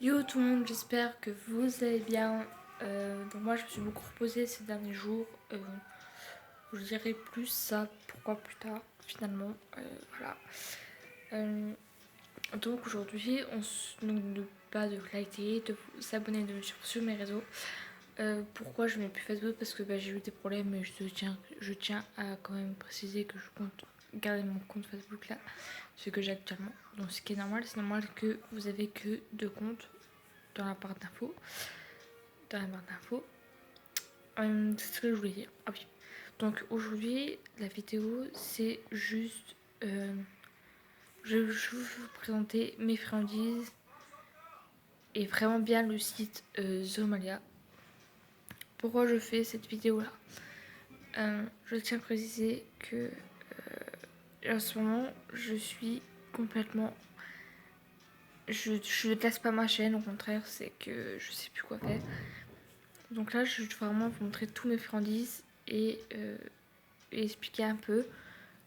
Yo tout le monde, j'espère que vous allez bien. Donc moi je me suis beaucoup reposée ces derniers jours. Je dirai plus ça, pourquoi plus tard finalement. Voilà. Euh, donc aujourd'hui on n'oublie pas de liker, de vous abonner, de me suivre sur mes réseaux. Pourquoi je mets plus Facebook? Parce que j'ai eu des problèmes et je tiens à quand même préciser que je compte garder mon compte Facebook là, ce que j'ai actuellement. Donc ce qui est normal, c'est normal que vous avez que deux comptes dans la barre d'infos. C'est ce que je voulais dire. Ah oui. Donc aujourd'hui, la vidéo, c'est juste. Je vais vous présenter mes friandises et vraiment bien le site Zomalia. Pourquoi je fais cette vidéo là? Je tiens à préciser que en ce moment, je suis complètement. Je ne casse pas ma chaîne, au contraire, c'est que je sais plus quoi faire. Donc là, je vais vraiment vous montrer tous mes friandises et expliquer un peu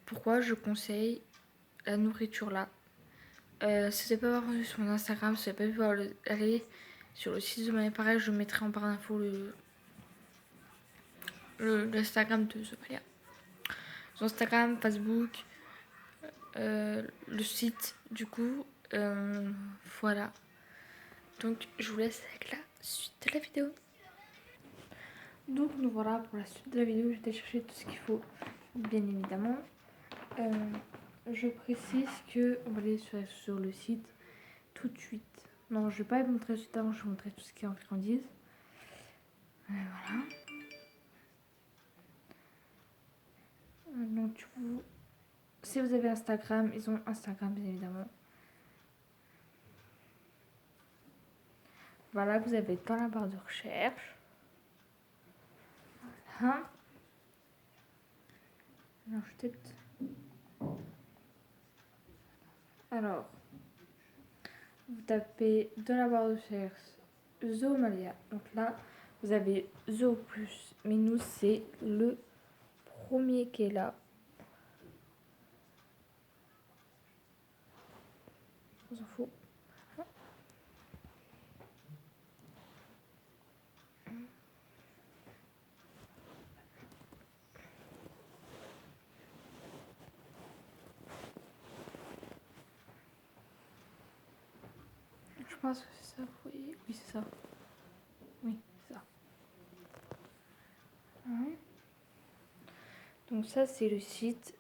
pourquoi je conseille la nourriture là. Si vous n'avez pas vu sur mon Instagram, si vous n'avez pas vu aller sur le site de pareil, je mettrai en barre d'infos l'Instagram de Zomalia. Son Instagram, Facebook, le site du coup. Voilà. Donc je vous laisse avec la suite de la vidéo. Donc nous voilà pour la suite de la vidéo. J'ai été chercher tout ce qu'il faut, bien évidemment. Je précise que on va aller sur le site tout de suite. Non, je vais pas vous montrer le site avant, je vais vous montrer tout ce qui est en friandises. Voilà. Donc si vous avez Instagram, ils ont Instagram bien évidemment. Voilà, vous avez dans la barre de recherche. Voilà. Alors, vous tapez dans la barre de recherche Zomalia. Donc là, vous avez Zo plus. Mais nous, c'est le premier qui est là. On s'en fout. Je pense que c'est ça, vous voyez. Oui, c'est ça. Oui, c'est ça. Donc ça, c'est le site.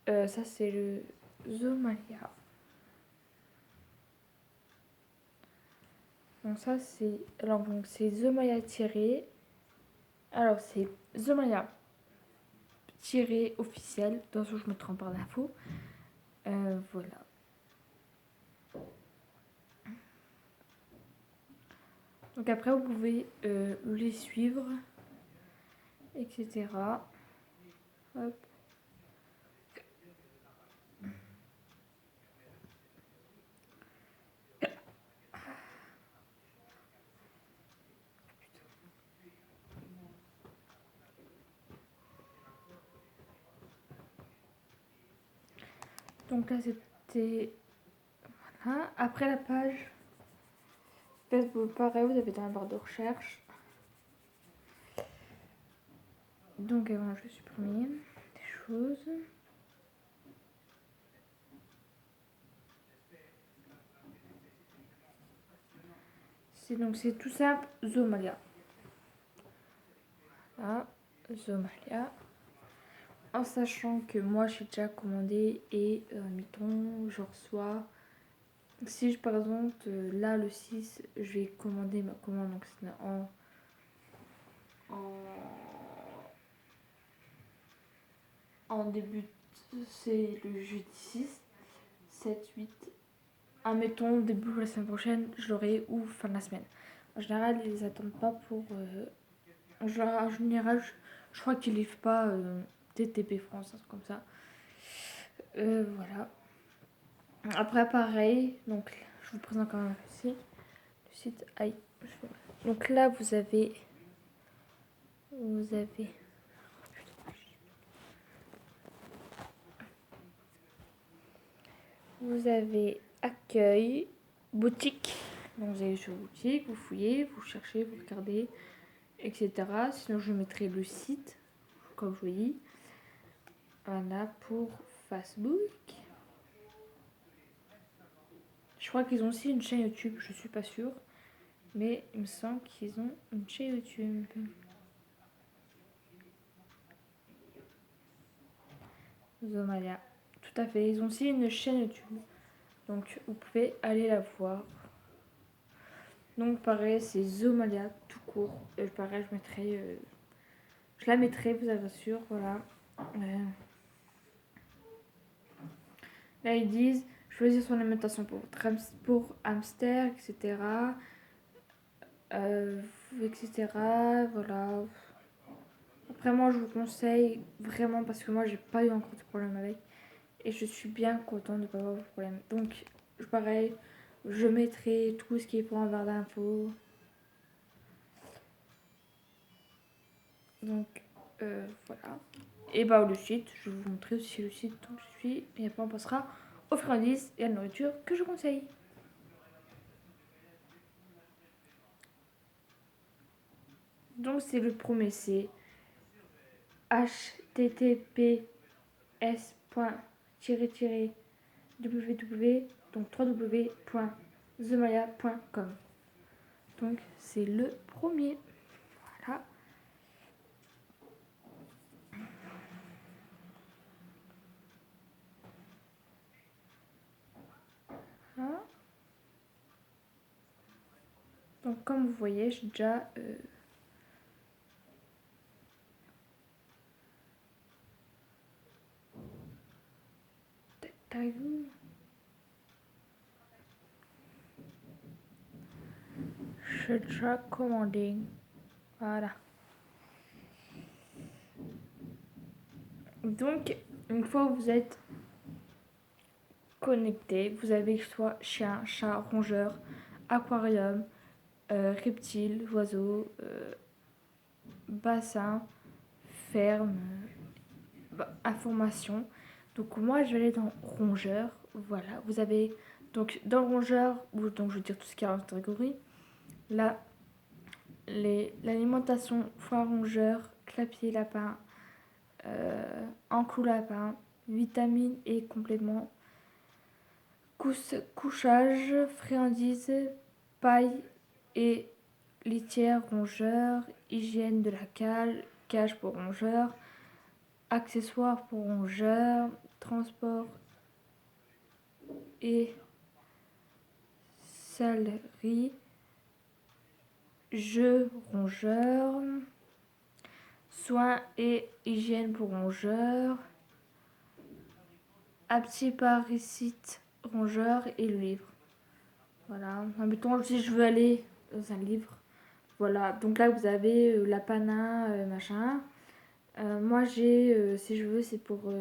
Ça, c'est le Zomalia. Donc ça, c'est... Alors, donc, c'est Zomalia tiré. Alors, c'est Zomalia tiré officiel. Dans ce je me trompe par l'info. Voilà. Donc après, vous pouvez les suivre, etc. Hop. Donc là, c'était... Voilà. Après la page Facebook, pareil, vous avez dans la barre de recherche. Donc avant, je vais supprimer des choses. C'est tout simple, Zomalia. Là, Zomalia. En sachant que moi, j'ai déjà commandé et, mettons, je reçois... Si par exemple, là, le 6, je vais commander ma commande, donc c'est en début, c'est le jeudi 6, 7, 8. Admettons, début de la semaine prochaine, je l'aurai ou fin de la semaine. En général, ils les attendent pas pour... en général, je crois qu'ils livrent pas TTP France, un truc comme ça. Voilà. Après, pareil, donc je vous présente quand même ici le site. Aïe. Donc là, vous avez accueil, boutique, Donc vous allez sur boutique, vous fouillez, vous cherchez, vous regardez, etc. Sinon je mettrai le site, comme je vous dis. Voilà pour Facebook. Je crois qu'ils ont aussi une chaîne YouTube, je suis pas sûre. Mais il me semble qu'ils ont une chaîne YouTube. Zomalia. Tout à fait, ils ont aussi une chaîne YouTube. Donc vous pouvez aller la voir. Donc pareil, c'est Zomalia tout court. Pareil, je la mettrai, vous assure, voilà. Là ils disent choisir son alimentation pour hamster, etc. Etc. Voilà. Après moi je vous conseille vraiment parce que moi j'ai pas eu encore de problème avec. Et je suis bien contente de ne pas avoir de problème. Donc pareil, je mettrai tout ce qui est pour en barre d'infos. Donc voilà. Et bah le site, je vais vous montrer aussi le site dont je suis. Et après on passera aux friandises et à la nourriture que je conseille. Donc c'est le premier, c'est https://www, donc www.zomalia.com. Donc c'est le premier. Voilà. Voilà. Donc comme vous voyez, j'ai déjà j'ai déjà commandé. Voilà. Donc une fois que vous êtes connecté, vous avez soit chien, chat, rongeur, aquarium, reptiles, oiseaux, bassin, ferme, information. Donc moi je vais aller dans rongeur. Voilà, vous avez donc dans le rongeur, ou donc je veux dire tout ce qui est en catégorie, là l'alimentation foie rongeur, clapier lapin, enclos lapin, vitamines et compléments, couchage, friandises, paille et litière rongeur, hygiène de la cage pour rongeur, accessoires pour rongeur, transport et salerie, jeux rongeur, soins et hygiène pour rongeur, aptiparicite rongeur et le livre. Voilà, mettons si je veux aller dans un livre. Voilà, donc là vous avez la pana, machin. Moi j'ai, si je veux, c'est pour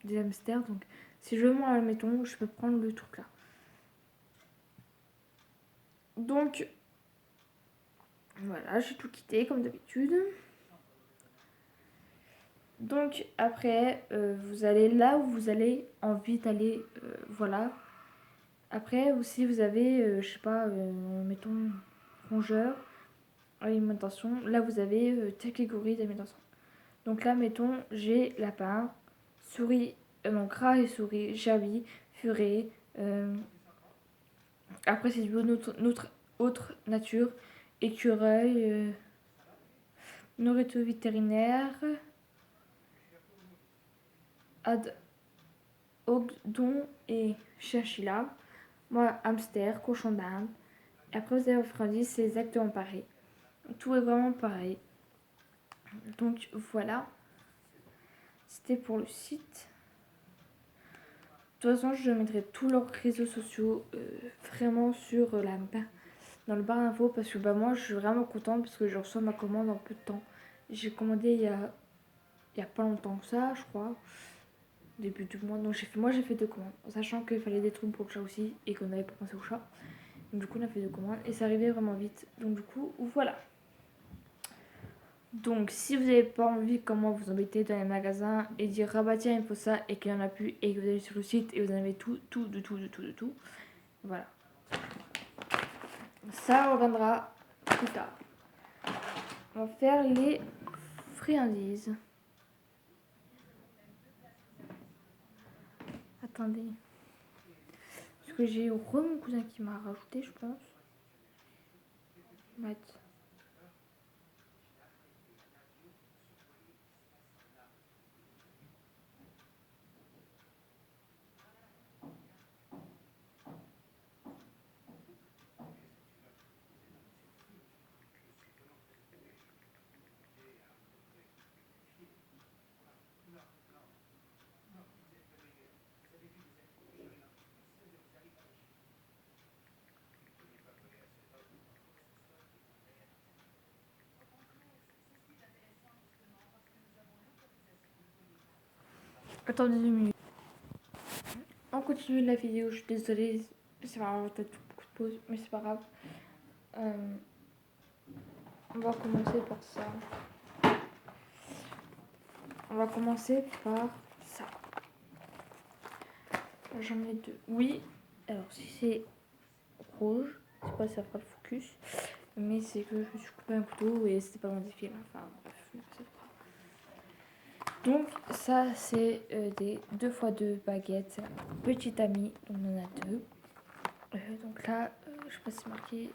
des hamsters. Donc si je veux, moi, mettons, je peux prendre le truc là. Donc voilà, j'ai tout quitté comme d'habitude. Donc après, vous allez là où vous allez envie d'aller, voilà. Après aussi vous avez, je sais pas, mettons rongeur, alimentation. Là vous avez catégorie d'alimentation. Donc là mettons j'ai lapin, souris, donc rat et souris, gerbil, furet. Après c'est du notre autre nature, écureuil, nourriture vétérinaire, ogdon et chinchilla. Moi, hamster, cochon d'Inde. Et après, vous avez vos friandises, c'est exactement pareil. Tout est vraiment pareil. Donc voilà, c'était pour le site. De toute façon, je mettrai tous leurs réseaux sociaux vraiment sur dans le bar d'infos parce que moi, je suis vraiment contente parce que je reçois ma commande en peu de temps. J'ai commandé il y a pas longtemps que ça, je crois. Début du mois. Donc j'ai fait 2 commandes. En sachant qu'il fallait des trucs pour le chat aussi et qu'on n'avait pas pensé au chat. Donc du coup on a fait 2 commandes et ça arrivait vraiment vite. Donc du coup voilà. Donc si vous n'avez pas envie comment vous embêter dans les magasins et dire ah bah tiens il faut ça et qu'il n'y en a plus et que vous allez sur le site et vous en avez tout. Voilà. Ça reviendra plus tard. On va faire les friandises. Attendez. Parce que j'ai mon cousin qui m'a rajouté, je pense. Matt. Attendez 2 minutes. On continue la vidéo, je suis désolée. C'est pas grave, peut-être beaucoup de pauses, mais c'est pas grave. On va commencer par ça. On va commencer par ça. J'en ai 2. Oui, alors si c'est rouge, je sais pas si ça fera le focus, mais c'est que je me suis coupé un couteau et c'était pas dans des films. Enfin bref, c'est pas grave. Donc ça c'est des 2x2 baguettes petite amie, donc on en a 2. Donc là, je sais pas si c'est marqué.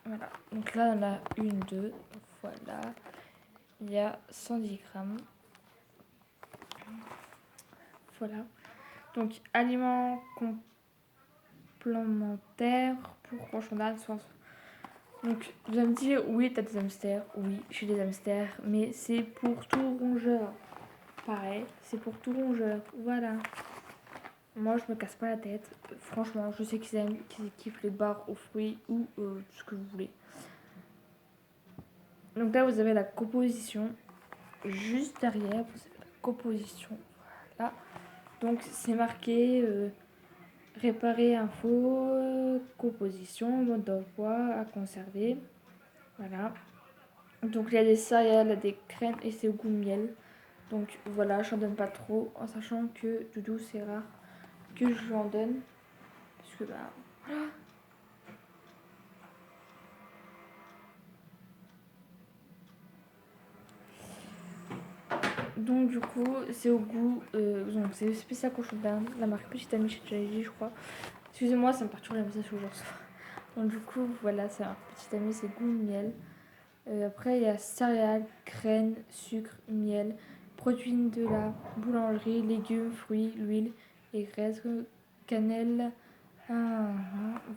Voilà, donc là on a 1, 2, voilà. Il y a 110 grammes. Voilà. Donc aliments complémentaires pour cochon d'Inde. Donc vous allez me dire, oui t'as des hamsters, oui j'ai des hamsters, mais c'est pour tout rongeur. Pareil, c'est pour tout rongeur, voilà. Moi je me casse pas la tête, franchement je sais qu'ils kiffent les barres aux fruits ou ce que vous voulez. Donc là vous avez la composition, juste derrière vous avez la composition, voilà. Donc c'est marqué réparer info, composition, mode d'emploi à conserver. Voilà. Donc il y a des céréales, des crèmes et c'est au goût de miel. Donc voilà, je n'en donne pas trop en sachant que Doudou c'est rare que je lui en donne. Parce que bah voilà. Donc du coup c'est au goût, donc c'est spécial cochon d'Inde, la marque Petite Amie chez Jelly je crois. Excusez-moi ça me perturbe les messages aujourd'hui. Donc du coup voilà c'est un Petite Amie, c'est goût de miel. Après il y a céréales, graines, sucre, miel, protéines de la boulangerie, légumes, fruits, l'huile et graisse, cannelle.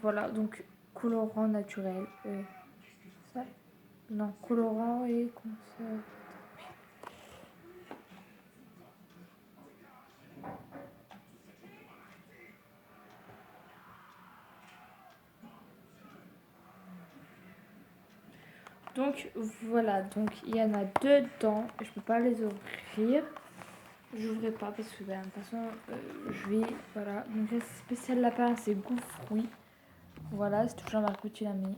Voilà donc colorant naturel. Ça non colorant et conserve. Donc voilà, donc il y en a 2 dedans, je peux pas les ouvrir, j'ouvrirai pas parce que de toute façon je vais, voilà, donc la spéciale lapin c'est goût fruit, voilà c'est toujours ma petite amie,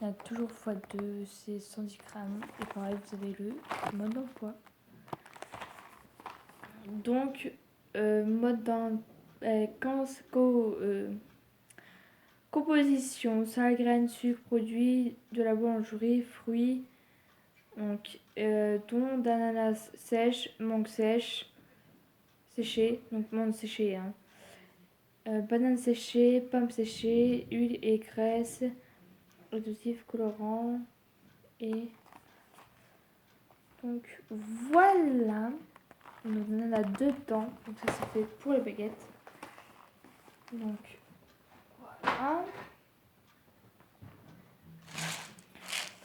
il y a toujours x2, c'est 110 grammes et pareil vous avez le mode d'emploi. Donc mode composition, sel, graines, sucre, produits de la boulangerie, fruits. Donc, thon d'ananas sèche, mangue sèche, séchée, donc menthe séchée, hein. Banane séchée, pomme séchée, huile et graisse, additif, colorant, et donc voilà. Donc on en a 2 temps, donc ça c'est fait pour les baguettes. Donc voilà.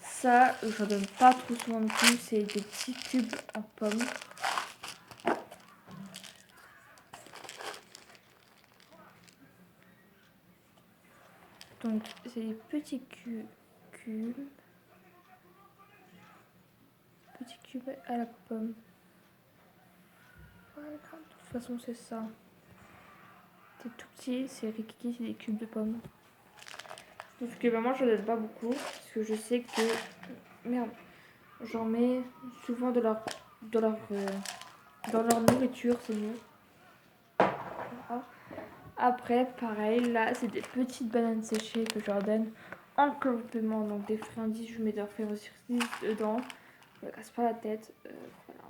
Ça, je donne pas trop souvent de plus, c'est des petits cubes en pomme. Donc c'est des petits cubes. Petits cubes à la pomme. Voilà, de toute façon c'est ça. C'est tout petit, c'est rikiki, c'est des cubes de pommes. Sauf que moi je donne pas beaucoup, parce que je sais que... Merde. J'en mets souvent dans leur nourriture, c'est mieux. Voilà. Après, pareil, là, c'est des petites bananes séchées que je leur donne en complément. Donc des friandises, je mets des friandises dedans. Je me casse pas la tête. Voilà.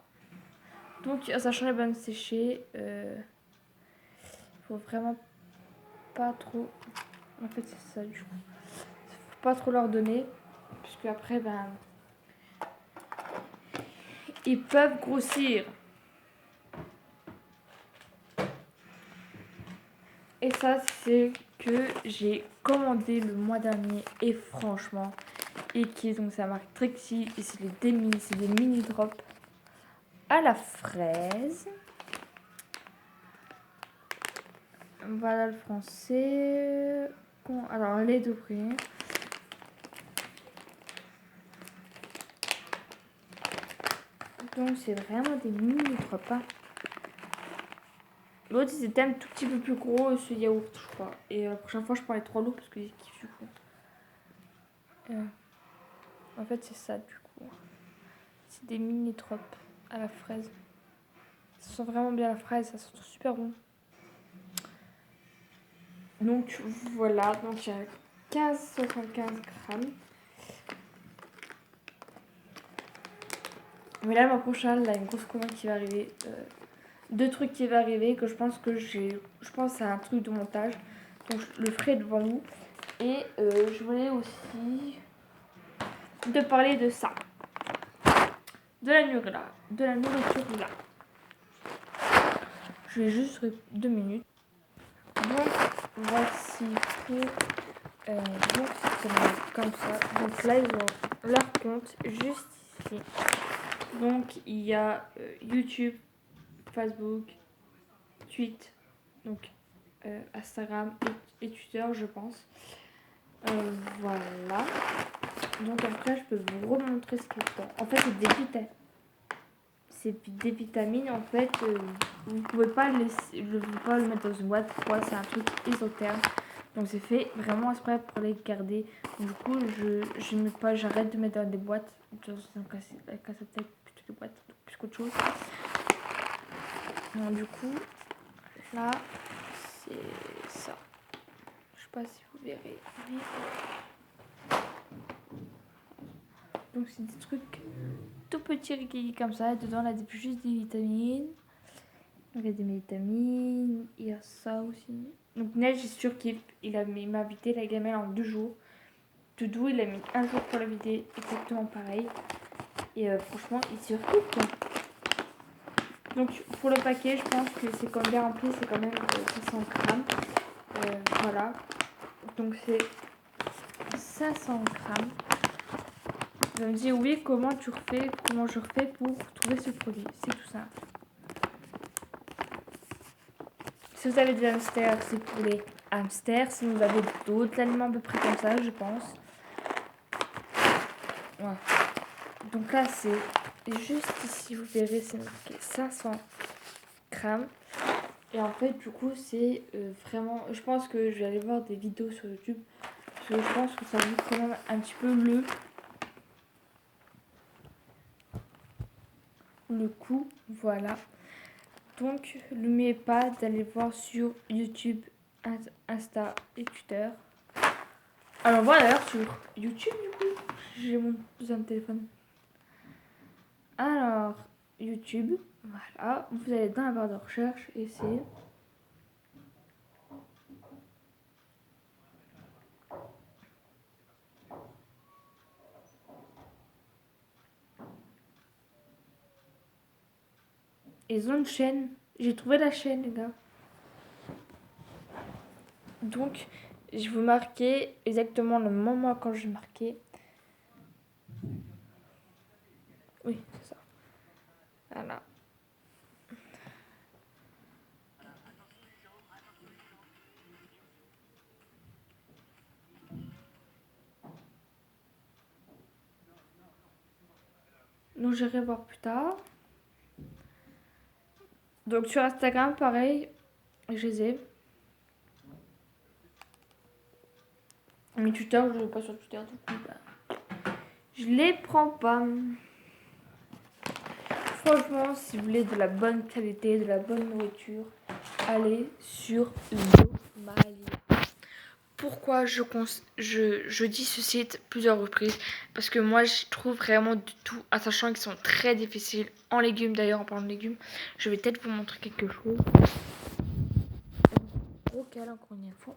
Donc, sachant les bananes séchées, faut vraiment pas trop... En fait, c'est ça, du coup. Faut pas trop leur donner. Puisque après, ben... ils peuvent grossir. Et ça, c'est que j'ai commandé le mois dernier. Et franchement, et qui est donc sa marque Trixie. Et c'est des mini drops à la fraise. Voilà le français. Alors, les deux prix. Donc, c'est vraiment des mini drops. Hein. L'autre, c'était un tout petit peu plus gros, ce yaourt, je crois. Et la prochaine fois, je prends les 3 lots parce que j'ai kiffé du coup. En fait, c'est ça du coup. C'est des mini drops à la fraise. Ça sent vraiment bien la fraise, ça sent super bon. Donc voilà, donc il y a 15,75 grammes. Mais là, ma prochaine, là, une grosse commande qui va arriver. Deux trucs qui vont arriver que je pense c'est un truc de montage. Donc je le ferai devant vous. Et je voulais aussi de parler de ça. De la nourriture là. Je vais juste 2 minutes. Donc voici pour donc c'est comme ça. Donc là ils ont leur compte juste ici. Donc il y a YouTube, Facebook, Twitter, donc Instagram et Twitter je pense. Voilà. Donc après je peux vous remontrer ce qu'il y a dedans. En fait c'est des vitamines en fait. Vous pouvez pas le laisser, je ne veux pas le mettre dans une boîte. Pourquoi? C'est un truc isotherme. Donc c'est fait vraiment exprès pour les garder. Du coup je mets pas, j'arrête de mettre dans des boîtes. Donc casse peut-être plutôt des boîtes plus qu'autre chose. Donc du coup là c'est ça. Je sais pas si vous verrez. Donc c'est des trucs tout petits recueillis comme ça. Et dedans là il y a juste des vitamines. Donc il y a des vitamines. Il y a ça aussi. Donc Neige j'ai surkiff. Il m'a vidé la gamelle en 2 jours. Doudou il a mis 1 jour pour la vider. Exactement pareil. Et franchement il surkiffe quoi. Donc pour le paquet je pense que c'est quand bien rempli. C'est quand même 500 grammes. Voilà. Donc c'est 500 grammes. Je me dis oui, comment je refais pour trouver ce produit. C'est tout simple. Si vous avez des hamsters, c'est pour les hamsters. Si vous avez d'autres aliments à peu près comme ça, je pense. Ouais. Donc là, c'est juste ici, vous verrez, c'est marqué 500 grammes. Et en fait, du coup, c'est vraiment... Je pense que je vais aller voir des vidéos sur YouTube. Parce que je pense que ça montre quand même un petit peu le coup. Voilà. Donc, n'oubliez pas d'aller voir sur YouTube, Insta et Twitter. Alors voilà, sur YouTube du coup, j'ai mon deuxième téléphone. Alors, YouTube, voilà, vous allez dans la barre de recherche et c'est... Ils ont une chaîne. J'ai trouvé la chaîne, les gars. Donc, je vous marquer exactement le moment quand j'ai marqué. Oui, c'est ça. Voilà. Donc, j'irai voir plus tard. Donc, sur Instagram, pareil, je les ai. Mais Twitter, je ne vais pas sur Twitter, du coup, bah, je les prends pas. Franchement, si vous voulez de la bonne qualité, de la bonne nourriture, allez sur Zo. Somalia. Pourquoi je dis ce site plusieurs reprises? Parce que moi je trouve vraiment du tout, en sachant qu'ils sont très difficiles en légumes. D'ailleurs, en parlant de légumes, je vais peut-être vous montrer quelque chose. Gros câlin encore une fois.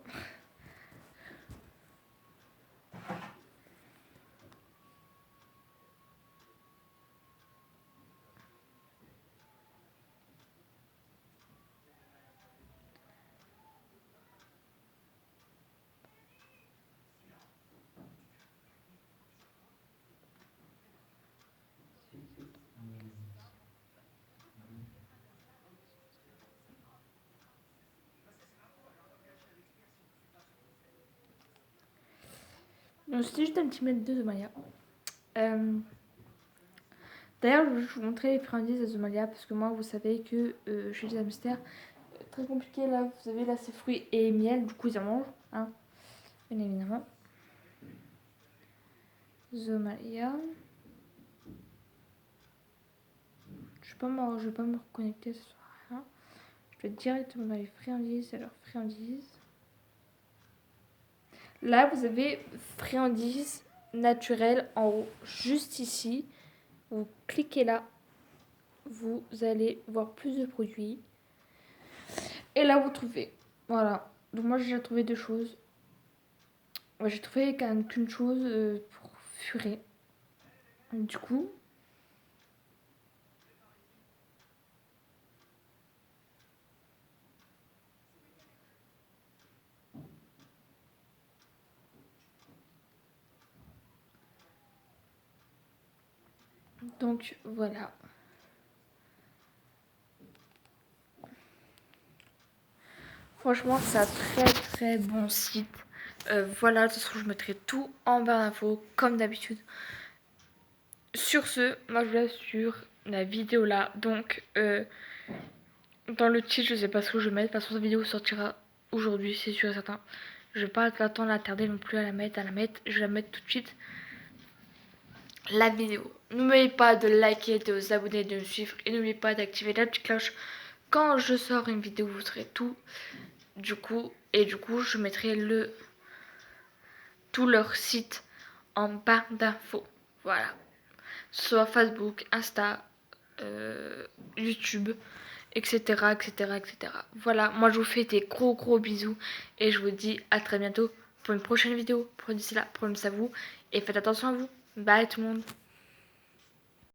Donc c'était juste un petit mètre de Somalia. D'ailleurs, je vais vous montrer les friandises de Somalia parce que moi, vous savez que chez les hamsters, très compliqué là. Vous savez, là, c'est fruits et miel, du coup, ils en mangent, hein, bien évidemment. Somalia. Je vais pas me reconnecter ce soir. Hein. Je vais directement dans les friandises. Alors, friandises. Là, vous avez friandises naturelles en haut, juste ici. Vous cliquez là. Vous allez voir plus de produits. Et là, vous trouvez. Voilà. Donc, moi, j'ai déjà trouvé deux choses. Ouais, j'ai trouvé quand même qu'une chose pour furer. Du coup. Donc, voilà. Franchement, c'est un très très bon site. Voilà, de toute façon, je mettrai tout en barre d'infos, comme d'habitude. Sur ce, moi je vous laisse sur la vidéo là. Donc, dans le titre, je sais pas ce que je vais mettre. De toute façon, cette vidéo sortira aujourd'hui, c'est sûr et certain. Je vais pas attendre à tarder non plus à la mettre. Je vais la mettre tout de suite. La vidéo. N'oubliez pas de liker, de vous abonner, de me suivre. Et n'oubliez pas d'activer la petite cloche. Quand je sors une vidéo, vous saurez tout. Du coup, je mettrai tout leur site en barre d'infos. Voilà. Soit Facebook, Insta, YouTube, etc., etc., etc. Voilà, moi je vous fais des gros bisous et je vous dis à très bientôt pour une prochaine vidéo. Prenez cela, prenez ça à vous et faites attention à vous. Bye tout le monde.